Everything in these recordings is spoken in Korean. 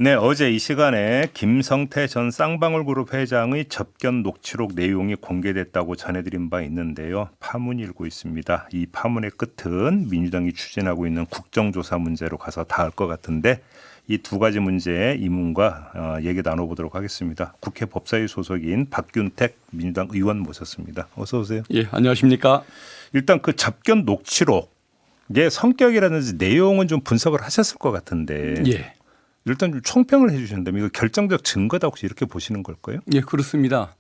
네, 어제 이 시간에 김성태 전 쌍방울그룹 회장의 접견 녹취록 내용이 공개됐다고 전해드린 바 있는데요. 파문이 일고 있습니다. 이 파문의 끝은 민주당이 추진하고 있는 국정조사 문제로 가서 닿을 것 같은데 이 두 가지 문제의 이문과 얘기 나눠보도록 하겠습니다. 국회 법사위 소속인 박균택 민주당 의원 모셨습니다. 어서 오세요. 예, 안녕하십니까. 일단 그 접견 녹취록의 성격이라든지 내용은 좀 분석을 하셨을 것 같은데 예. 일단 좀 총평을 해 주신다면 이거 결정적 증거다 혹시 이렇게 보시는 걸까요? 예, 그렇습니다.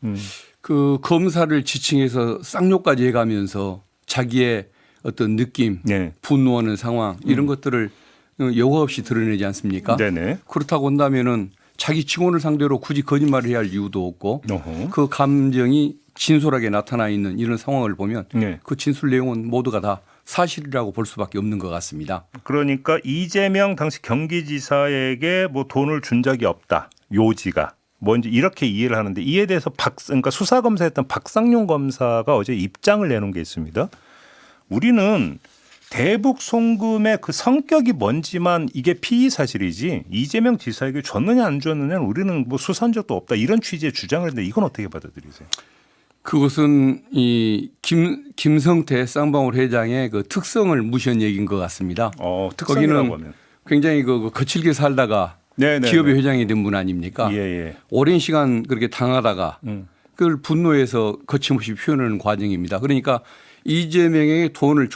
그 검사를 지칭해서 쌍욕까지 해가면서 자기의 어떤 느낌, 네. 분노하는 상황 이런 것들을 여과 없이 드러내지 않습니까? 네네. 그렇다고 한다면은 자기 직원을 상대로 굳이 거짓말을 해야 할 이유도 없고 어허. 그 감정이 진솔하게 나타나 있는 이런 상황을 보면 네. 그 진술 내용은 모두가 다 사실이라고 볼 수밖에 없는 것 같습니다. 그러니까 이재명 당시 경기지사에게 뭐 돈을 준 적이 없다. 요지가. 뭔지 이렇게 이해를 하는데 이에 대해서 그러니까 수사검사였던 박상용 검사가 어제 입장을 내놓은 게 있습니다. 우리는 대북 송금의 그 성격이 뭔지만 이게 피의 사실이지 이재명 지사에게 줬느냐 안 줬느냐는 우리는 뭐 수사한 적도 없다. 이런 취지의 주장을 했는데 이건 어떻게 받아들이세요? 그것은 이 김성태 쌍방울 회장의 그 특성을 무시한 얘기인 것 같습니다. 특성이라고 거기는 하면. 굉장히 그 거칠게 살다가 네네. 기업의 회장이 된 분 아닙니까? 예. 오랜 시간 그렇게 당하다가 그걸 분노해서 거침없이 표현하는 과정입니다. 그러니까 이재명에게 돈을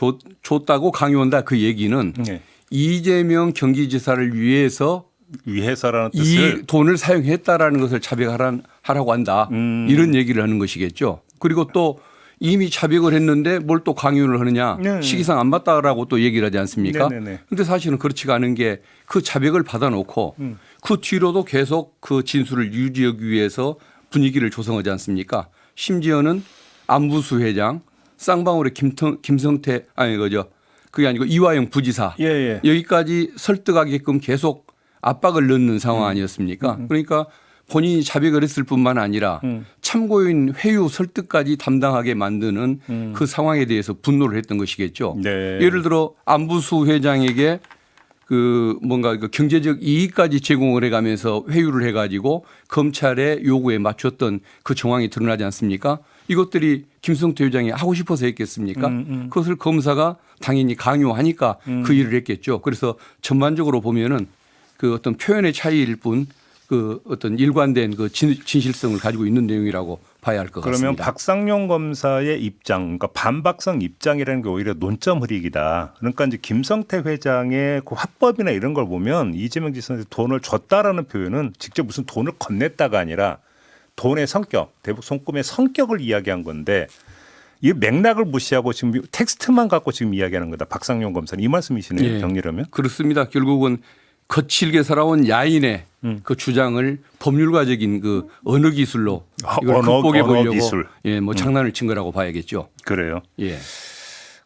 줬다고 강요한다 그 얘기는 네. 이재명 경기지사를 위해서라는 이 뜻을 돈을 사용했다라는 것을 자백하라고 한다. 이런 얘기를 하는 것이겠죠. 그리고 또 이미 자백을 했는데 뭘 또 강요를 하느냐. 네. 시기상 안 맞다라고 또 얘기를 하지 않습니까? 네네네. 그런데 사실은 그렇지가 않은 게 그 자백을 받아놓고 그 뒤로도 계속 그 진술을 유지하기 위해서 분위기를 조성하지 않습니까? 심지어는 안부수 회장, 쌍방울의 김성태 그게 아니고 이화영 부지사 예. 여기까지 설득하게끔 계속 압박을 넣는 상황 아니었습니까? 그러니까 본인이 자백을 했을 뿐만 아니라 참고인 회유 설득까지 담당하게 만드는 그 상황에 대해서 분노를 했던 것이겠죠. 네. 예를 들어 안부수 회장에게 그 뭔가 그 경제적 이익까지 제공을 해가면서 회유를 해가지고 검찰의 요구에 맞췄던 그 정황이 드러나지 않습니까? 이것들이 김성태 회장이 하고 싶어서 했겠습니까? 그것을 검사가 당연히 강요하니까 그 일을 했겠죠. 그래서 전반적으로 보면은 그 어떤 표현의 차이일 뿐 그 어떤 일관된 그 진실성을 가지고 있는 내용이라고 봐야 할 것 같습니다. 그러면 박상용 검사의 입장, 그러니까 반박성 입장이라는 게 오히려 논점 흐리기다. 그러니까 이제 김성태 회장의 그 화법이나 이런 걸 보면 이재명 지사한테 돈을 줬다라는 표현은 직접 무슨 돈을 건넸다가 아니라 돈의 성격, 대북 송금의 성격을 이야기한 건데 이 맥락을 무시하고 지금 텍스트만 갖고 지금 이야기하는 거다. 박상용 검사는 이 말씀이시네요. 예. 정리하면. 그렇습니다. 결국은 거칠게 살아온 야인의 그 주장을 법률가적인 그 언어 기술로 이걸 극복해 보려고 기술. 예, 뭐 장난을 친 거라고 봐야겠죠. 그래요. 예.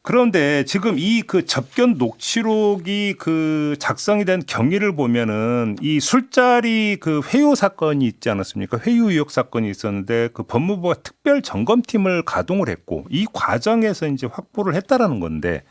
그런데 지금 이 그 접견 녹취록이 그 작성이 된 경위를 보면은 이 술자리 그 회유 사건이 있지 않았습니까? 회유 의혹 사건이 있었는데 그 법무부가 특별 점검팀을 가동을 했고 이 과정에서 이제 확보를 했다라는 건데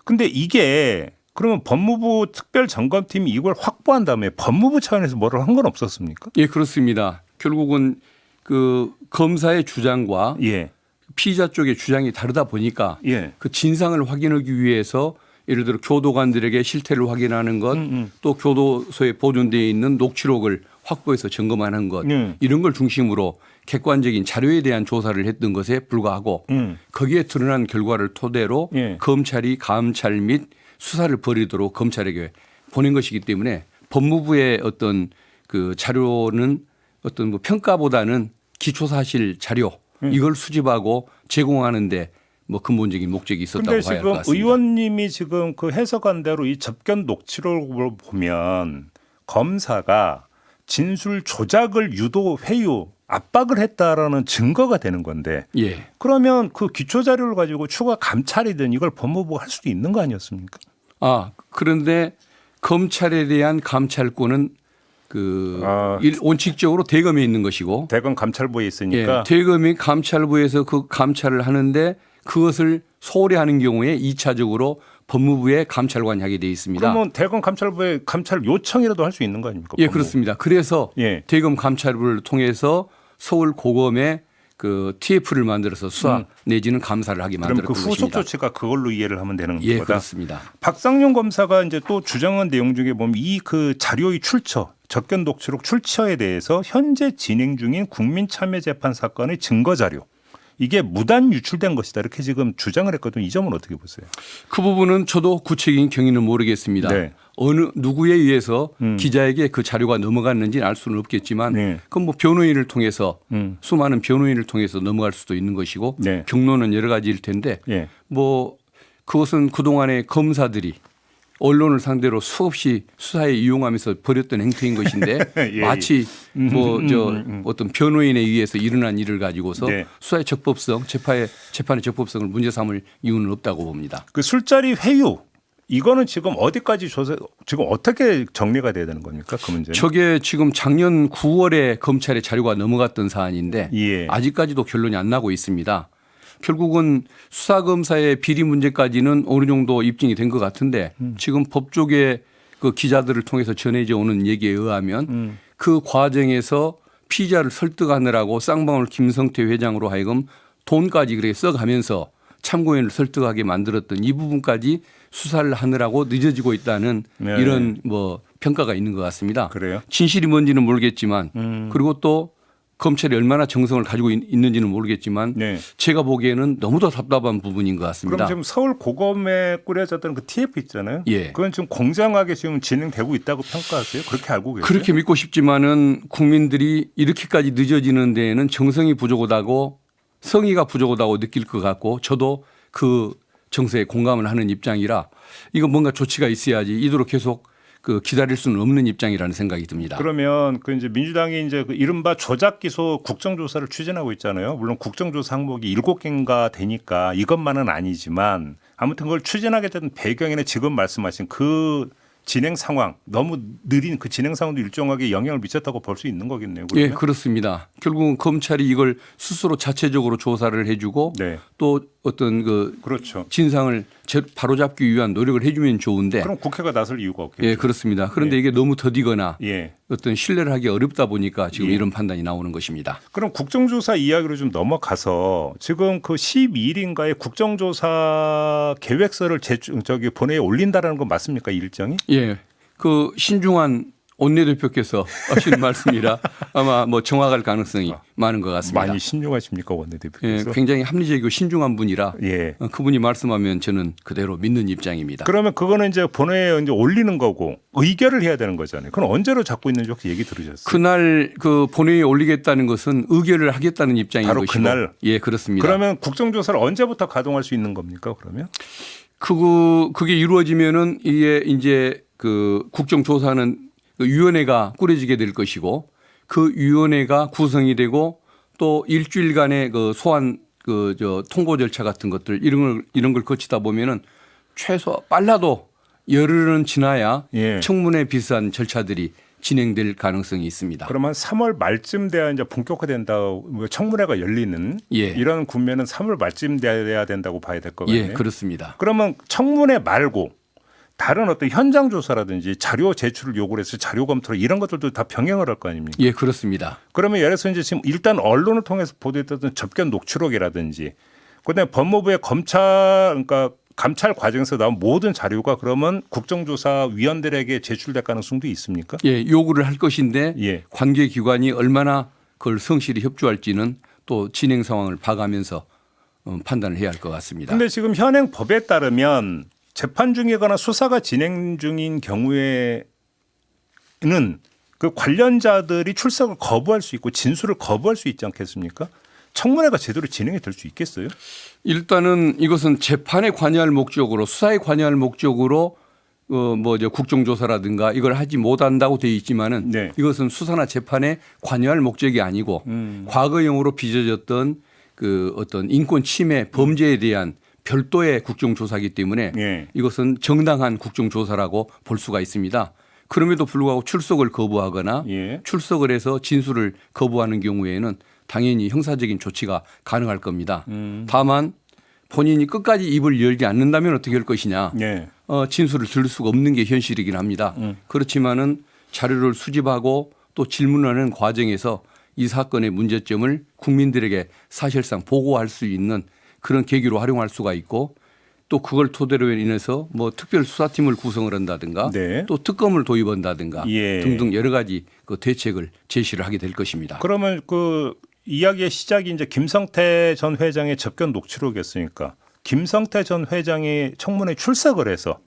근데 이게 그러면 법무부 특별 점검팀이 이걸 확보한 다음에 법무부 차원에서 뭐를 한 건 없었습니까? 예, 그렇습니다. 결국은 그 검사의 주장과 예. 피의자 쪽의 주장이 다르다 보니까 예. 그 진상을 확인하기 위해서 예를 들어 교도관들에게 실태를 확인하는 것, 또 교도소에 보존되어 있는 녹취록을 확보해서 점검하는 것 이런 걸 중심으로 객관적인 자료에 대한 조사를 했던 것에 불과하고 거기에 드러난 결과를 토대로 검찰이 감찰 및 수사를 벌이도록 검찰에게 보낸 것이기 때문에 법무부의 어떤 그 자료는 어떤 뭐 평가보다는 기초사실 자료 이걸 수집하고 제공하는데 뭐 근본적인 목적이 있었다고 봐야 할 것 그런데 같습니다. 지금 의원님이 지금 그 해석한 대로 이 접견 녹취록을 보면 검사가 진술 조작을 유도 회유 압박을 했다라는 증거가 되는 건데 예. 그러면 그 기초 자료를 가지고 추가 감찰이든 이걸 법무부가 할 수도 있는 거 아니었습니까? 그런데 검찰에 대한 감찰권은 원칙적으로 대검에 있는 것이고 대검 감찰부에 있으니까 대검이 감찰부에서 그 감찰을 하는데 그것을 소홀히 하는 경우에 2차적으로 법무부의 감찰관이 하게 돼 있습니다. 그러면 대검 감찰부에 감찰 요청이라도 할 수 있는 거 아닙니까? 예, 법무부. 그렇습니다. 그래서 예. 대검 감찰부를 통해서 서울 고검에 그 TF를 만들어서 수사 내지는 감사를 하게 그럼 그 만들었던 후속 것입니다. 조치가 그걸로 이해를 하면 되는 예, 거다. 그렇습니다. 박상용 검사가 이제 또 주장한 내용 중에 보면 이 그 자료의 출처, 접견 녹취록 출처에 대해서 현재 진행 중인 국민참여재판 사건의 증거 자료 이게 무단 유출된 것이다 이렇게 지금 주장을 했거든요. 이 점은 어떻게 보세요? 그 부분은 저도 구체적인 경위는 모르겠습니다. 네. 어느 누구에 의해서 기자에게 그 자료가 넘어갔는지는 알 수는 없겠지만 네. 그건 뭐 변호인을 통해서 수많은 변호인을 통해서 넘어갈 수도 있는 것이고 네. 경로는 여러 가지일 텐데 예. 뭐 그것은 그동안의 검사들이 언론을 상대로 수없이 수사에 이용하면서 벌였던 행태인 것인데 예, 마치 뭐 저 어떤 변호인에 의해서 일어난 일을 가지고서 네. 수사의 적법성, 재판의 적법성을 문제 삼을 이유는 없다고 봅니다. 그 술자리 회유 이거는 지금 어디까지 조사 지금 어떻게 정리가 돼야 되는 겁니까? 그 문제는. 저게 지금 작년 9월에 검찰에 자료가 넘어갔던 사안인데 예. 아직까지도 결론이 안 나고 있습니다. 결국은 수사검사의 비리 문제까지는 어느 정도 입증이 된 것 같은데 지금 법조계 그 기자들을 통해서 전해져 오는 얘기에 의하면 그 과정에서 피의자를 설득하느라고 쌍방울 김성태 회장으로 하여금 돈까지 그렇게 써가면서 참고인을 설득하게 만들었던 이 부분까지 수사를 하느라고 늦어지고 있다는 네. 이런 뭐 평가가 있는 것 같습니다. 그래요? 진실이 뭔지는 모르겠지만 그리고 또 검찰이 얼마나 정성을 가지고 있는지는 모르겠지만 네. 제가 보기에는 너무도 답답한 부분인 것 같습니다. 그럼 지금 서울 고검에 꾸려졌던 그 TF 있잖아요. 예. 그건 지금 공정하게 지금 진행되고 있다고 평가하세요? 그렇게 알고 계세요? 그렇게 믿고 싶지만은 국민들이 이렇게까지 늦어지는 데에는 정성이 부족하다고 성의가 부족하다고 느낄 것 같고 저도 그 정서에 공감을 하는 입장이라 이거 뭔가 조치가 있어야지 이대로 계속 그 기다릴 수는 없는 입장이라는 생각이 듭니다. 그러면 그 이제 민주당이 이제 그 이른바 조작 기소 국정조사를 추진하고 있잖아요. 물론 국정조사 항목이 7개인가 되니까 이것만은 아니지만 아무튼 그걸 추진하게 된 배경에는 지금 말씀하신 그 진행 상황 너무 느린 그 진행 상황도 일정하게 영향을 미쳤다고 볼 수 있는 거겠네요. 그러면? 예, 그렇습니다. 결국은 검찰이 이걸 스스로 자체적으로 조사를 해주고 네. 또 어떤 그 그렇죠. 진상을 바로잡기 위한 노력을 해주면 좋은데 그럼 국회가 나설 이유가 없겠죠. 예, 그렇습니다. 그런데 이게 너무 더디거나 예. 어떤 신뢰를 하기 어렵다 보니까 지금 예. 이런 판단이 나오는 것입니다. 그럼 국정조사 이야기로 좀 넘어가서 지금 그 12일인가에 국정조사 계획서를 저기 본회의에 올린다라는 건 맞습니까? 일정이? 예, 그 신중한 원내대표께서 하신 말씀이라 아마 뭐 정확할 가능성이 많은 것 같습니다. 많이 신중하십니까 예, 원내대표께서? 굉장히 합리적이고 신중한 분이라 예. 그분이 말씀하면 저는 그대로 믿는 입장입니다. 그러면 그거는 이제 본회의에 이제 올리는 거고 의결을 해야 되는 거잖아요. 그럼 언제로 잡고 있는지 혹시 얘기 들으셨어요? 그날 그 본회의에 올리겠다는 것은 의결을 하겠다는 입장인 바로 것이고. 그날? 예, 그렇습니다. 그러면 국정조사를 언제부터 가동할 수 있는 겁니까? 그러면? 그게 이루어지면은 이게 이제 그 국정조사는 그 위원회가 꾸려지게 될 것이고 그 위원회가 구성이 되고 또 일주일간의 그 소환 그 저 통보 절차 같은 것들 이런 걸 거치다 보면은 최소 빨라도 열흘은 지나야 예. 청문회 비슷한 절차들이 진행될 가능성이 있습니다. 그러면 3월 말쯤 돼야 이제 본격화된다. 청문회가 열리는 예. 이런 국면은 3월 말쯤 돼야 된다고 봐야 될 것 같네요. 예, 그렇습니다. 그러면 청문회 말고 다른 어떤 현장 조사라든지 자료 제출을 요구를 해서 자료 검토를 이런 것들도 다 병행을 할 거 아닙니까? 예, 그렇습니다. 그러면 예를 들어서 이제 지금 일단 언론을 통해서 보도했던 접견 녹취록이라든지 그다음에 법무부의 그러니까 감찰 과정에서 나온 모든 자료가 그러면 국정조사 위원들에게 제출될 가능성도 있습니까? 예, 요구를 할 것인데 예. 관계 기관이 얼마나 그걸 성실히 협조할지는 또 진행 상황을 봐가면서 판단을 해야 할 것 같습니다. 근데 지금 현행 법에 따르면 재판 중이거나 수사가 진행 중인 경우에는 그 관련자들이 출석을 거부할 수 있고 진술을 거부할 수 있지 않겠습니까? 청문회가 제대로 진행이 될 수 있겠어요? 일단은 이것은 재판에 관여할 목적으로 수사에 관여할 목적으로 국정조사라든가 이걸 하지 못한다고 되어 있지만은 네. 이것은 수사나 재판에 관여할 목적이 아니고 과거형으로 빚어졌던 그 어떤 인권 침해 범죄에 대한 별도의 국정조사이기 때문에 예. 이것은 정당한 국정조사라고 볼 수가 있습니다. 그럼에도 불구하고 출석을 거부하거나 예. 출석을 해서 진술을 거부하는 경우에는 당연히 형사적인 조치가 가능할 겁니다. 다만 본인이 끝까지 입을 열지 않는다면 어떻게 할 것이냐. 예. 진술을 들을 수가 없는 게 현실이긴 합니다. 그렇지만은 자료를 수집하고 또 질문하는 과정에서 이 사건의 문제점을 국민들에게 사실상 보고할 수 있는 그런 계기로 활용할 수가 있고 또 그걸 토대로 인해서 뭐 특별 수사팀을 구성을 한다든가 네. 또 특검을 도입한다든가 예. 등등 여러 가지 그 대책을 제시를 하게 될 것입니다. 그러면 그 이야기의 시작이 이제 김성태 전 회장의 접견 녹취록이었으니까 김성태 전 회장이 청문회에 출석을 해서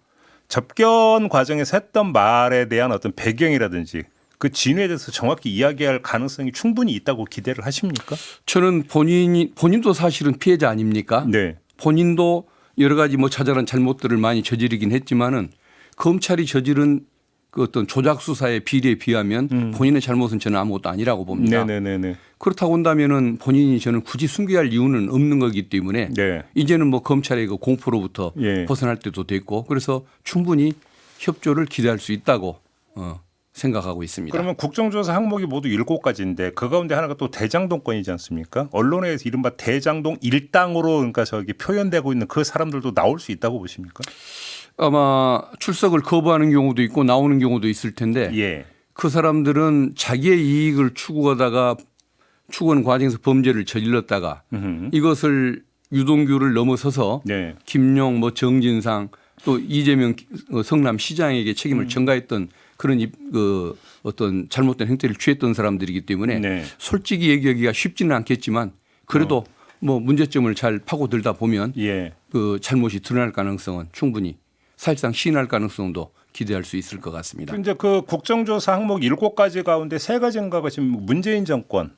접견 과정에서 했던 말에 대한 어떤 배경이라든지 그 진위에 대해서 정확히 이야기할 가능성이 충분히 있다고 기대를 하십니까? 저는 본인도 사실은 피해자 아닙니까? 네. 본인도 여러 가지 뭐 자잘한 잘못들을 많이 저지르긴 했지만은 검찰이 저지른 그 어떤 조작 수사의 비리에 비하면 본인의 잘못은 저는 아무것도 아니라고 봅니다. 네네네. 그렇다고 한다면은 본인이 저는 굳이 숨겨야 할 이유는 없는 거기 때문에 네. 이제는 뭐 검찰의 그 공포로부터 예. 벗어날 때도 됐고 그래서 충분히 협조를 기대할 수 있다고 생각하고 있습니다. 그러면 국정조사 항목이 모두 7가지인데 그 가운데 하나가 또 대장동 건이지 않습니까? 언론에 이른바 대장동 일당으로 그러니까 저기 표현되고 있는 그 사람들도 나올 수 있다고 보십니까? 아마 출석을 거부하는 경우도 있고 나오는 경우도 있을 텐데 예. 그 사람들은 자기의 이익을 추구하다가 추구하는 과정에서 범죄를 저질렀다가 이것을 유동규를 넘어서서 네. 김용, 뭐 정진상 또 이재명 성남시장에게 책임을 전가했던 그런 그 어떤 잘못된 행태를 취했던 사람들이기 때문에 네. 솔직히 얘기하기가 쉽지는 않겠지만 그래도 뭐 문제점을 잘 파고들다 보면 예. 그 잘못이 드러날 가능성은 충분히 사실상 시인할 가능성도 기대할 수 있을 것 같습니다. 이제 그 국정조사 항목 7가지 가운데 3가지인가가 지금 문재인 정권을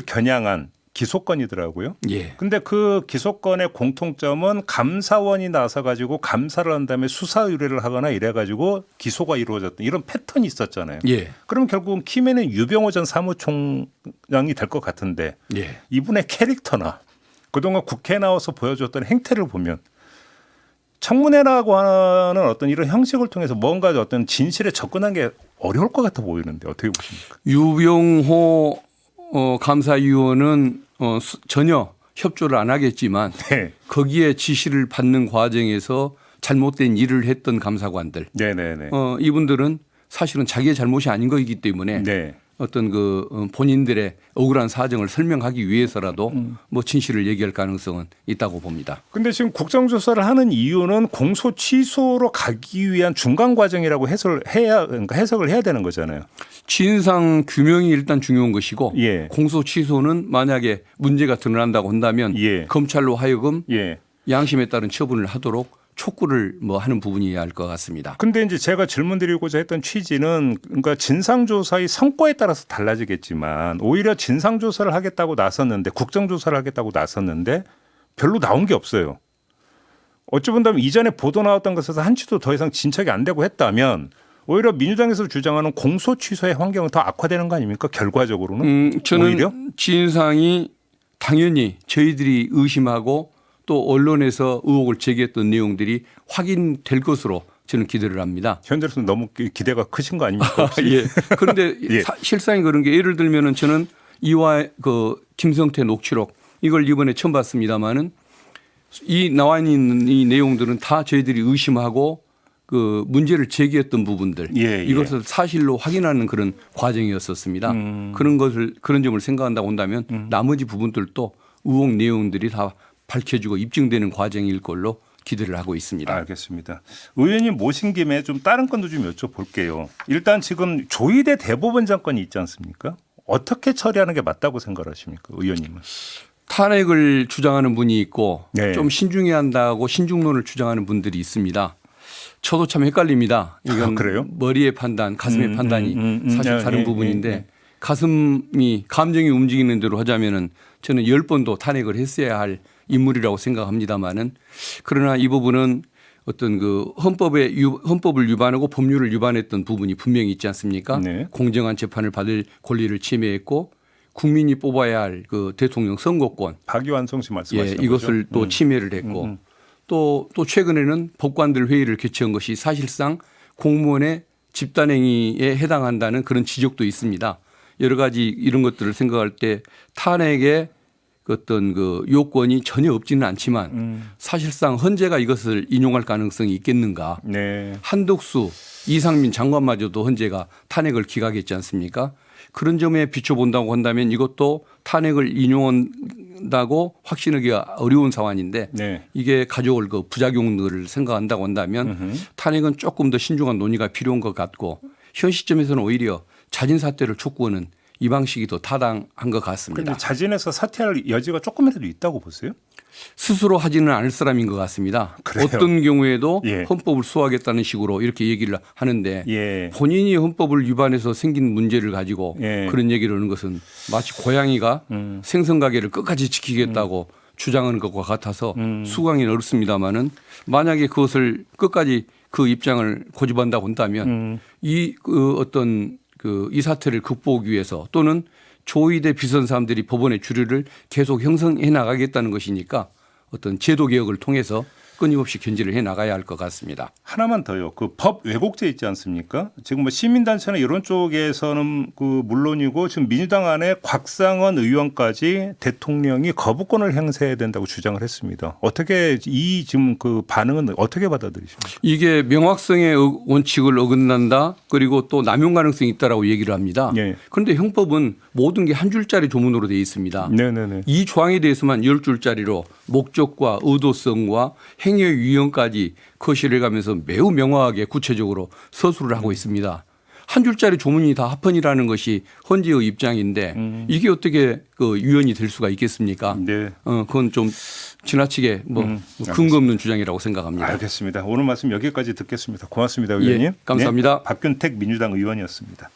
겨냥한 기소건이더라고요. 예. 근데 그 기소건의 공통점은 감사원이 나서 가지고 감사를 한 다음에 수사 의뢰를 하거나 이래 가지고 기소가 이루어졌던 이런 패턴이 있었잖아요. 예. 그럼 결국은 키맨은 유병호 전 사무총장이 될 것 같은데 예. 이분의 캐릭터나 그동안 국회에 나와서 보여줬던 행태를 보면 청문회라고 하는 어떤 이런 형식을 통해서 뭔가 어떤 진실에 접근한 게 어려울 것 같아 보이는데 어떻게 보십니까? 유병호 감사위원은 전혀 협조를 안 하겠지만 네. 거기에 지시를 받는 과정에서 잘못된 일을 했던 감사관들 네네네. 이분들은 사실은 자기의 잘못이 아닌 거이기 때문에 네. 어떤 그 본인들의 억울한 사정을 설명하기 위해서라도 뭐 진실을 얘기할 가능성은 있다고 봅니다. 근데 지금 국정조사를 하는 이유는 공소 취소로 가기 위한 중간 과정이라고 해석을 해야 되는 거잖아요. 진상 규명이 일단 중요한 것이고 예. 공소 취소는 만약에 문제가 드러난다고 한다면 예. 검찰로 하여금 예. 양심에 따른 처분을 하도록 촉구를 뭐 하는 부분이어야 할 것 같습니다. 근데 이제 제가 질문드리고자 했던 취지는 그러니까 진상조사의 성과에 따라서 달라지겠지만 오히려 진상조사를 하겠다고 나섰는데 국정조사를 하겠다고 나섰는데 별로 나온 게 없어요. 어찌 본다면 이전에 보도 나왔던 것에서 한치도 더 이상 진척이 안 되고 했다면 오히려 민주당에서 주장하는 공소 취소의 환경은 더 악화되는 거 아닙니까? 결과적으로는 저는 오히려 진상이 당연히 저희들이 의심하고 또 언론에서 의혹을 제기했던 내용들이 확인될 것으로 저는 기대를 합니다. 현재로서는 너무 기대가 크신 거 아닙니까? 예. 그런데 예. 실상이 그런 게 예를 들면은 저는 이와 그 김성태 녹취록 이걸 이번에 처음 봤습니다마는 이 나와 있는 이 내용들은 다 저희들이 의심하고 그 문제를 제기했던 부분들 예, 예. 이것을 사실로 확인하는 그런 과정이었었습니다. 그런 점을 생각한다고 한다면 나머지 부분들도 의혹 내용들이 다 밝혀지고 입증되는 과정일 걸로 기대를 하고 있습니다. 알겠습니다. 의원님 모신 김에 좀 다른 건도 좀 여쭤볼게요. 일단 지금 조희대 대법원 장관이 있지 않습니까? 어떻게 처리하는 게 맞다고 생각하십니까? 의원님은. 탄핵을 주장하는 분이 있고 네. 좀 신중해야 한다고 신중론을 주장하는 분들이 있습니다. 저도 참 헷갈립니다. 이건 그래요? 머리의 판단, 가슴의 판단이 사실 다른 예, 부분인데 예. 감정이 움직이는 대로 하자면은 저는 10번도 탄핵을 했어야 할 인물이라고 생각합니다마는 그러나 이 부분은 어떤 그 헌법을 위반하고 법률을 위반했던 부분이 분명히 있지 않습니까? 네. 공정한 재판을 받을 권리를 침해했고 국민이 뽑아야 할 그 대통령 선거권 박유한송 씨 말씀하시는 이것을 거죠? 또 침해를 했고 또 최근에는 법관들 회의를 개최한 것이 사실상 공무원의 집단행위에 해당한다는 그런 지적도 있습니다. 여러 가지 이런 것들을 생각할 때 탄핵의 어떤 그 요건이 전혀 없지는 않지만 사실상 헌재가 이것을 인용할 가능성이 있겠는가? 네. 한덕수, 이상민 장관마저도 헌재가 탄핵을 기각했지 않습니까? 그런 점에 비춰본다고 한다면 이것도 탄핵을 인용한다고 확신하기가 어려운 상황인데 네. 이게 가져올 그 부작용들을 생각한다고 한다면 탄핵은 조금 더 신중한 논의가 필요한 것 같고 현 시점에서는 오히려 자진 사퇴를 촉구하는 이 방식이 더 타당한 것 같습니다. 그런데 자진해서 사퇴할 여지가 조금이라도 있다고 보세요? 스스로 하지는 않을 사람인 것 같습니다. 그래요? 어떤 경우에도 예. 헌법을 수호하겠다는 식으로 이렇게 얘기를 하는데 예. 본인이 헌법을 위반해서 생긴 문제를 가지고 예. 그런 얘기를 하는 것은 마치 고양이가 생선가게를 끝까지 지키겠다고 주장하는 것과 같아서 수강이 어렵습니다마는 만약에 그것을 끝까지 그 입장을 고집한다고 한다면 이 사태를 극복하기 위해서 또는 조의대 비선 사람들이 법원의 주류를 계속 형성해 나가겠다는 것이니까 어떤 제도 개혁을 통해서 끊임없이 견제를 해 나가야 할 것 같습니다. 하나만 더요. 그 법 왜곡죄 있지 않습니까? 지금 뭐 시민단체나 이런 쪽에서는 그 물론이고 지금 민주당 안에 곽상원 의원까지 대통령이 거부권을 행사해야 된다고 주장을 했습니다. 어떻게 이 지금 그 반응은 어떻게 받아들이십니까? 이게 명확성의 원칙을 어긋난다 그리고 또 남용 가능성이 있다라고 얘기를 합니다. 예. 그런데 형법은 모든 게 한 줄짜리 조문으로 되어 있습니다. 네네네. 이 조항에 대해서만 10줄짜리로 목적과 의도성과 행위의 유형까지 거실해 가면서 매우 명확하게 구체적으로 서술을 하고 있습니다. 한 줄짜리 조문이 다 합헌이라는 것이 헌재의 입장인데 이게 어떻게 그 유연이 될 수가 있겠습니까? 네. 그건 좀 지나치게 근거 없는 주장이라고 생각합니다. 알겠습니다. 오늘 말씀 여기까지 듣겠습니다. 고맙습니다, 의원님. 예, 감사합니다. 네, 박균택 민주당 의원이었습니다.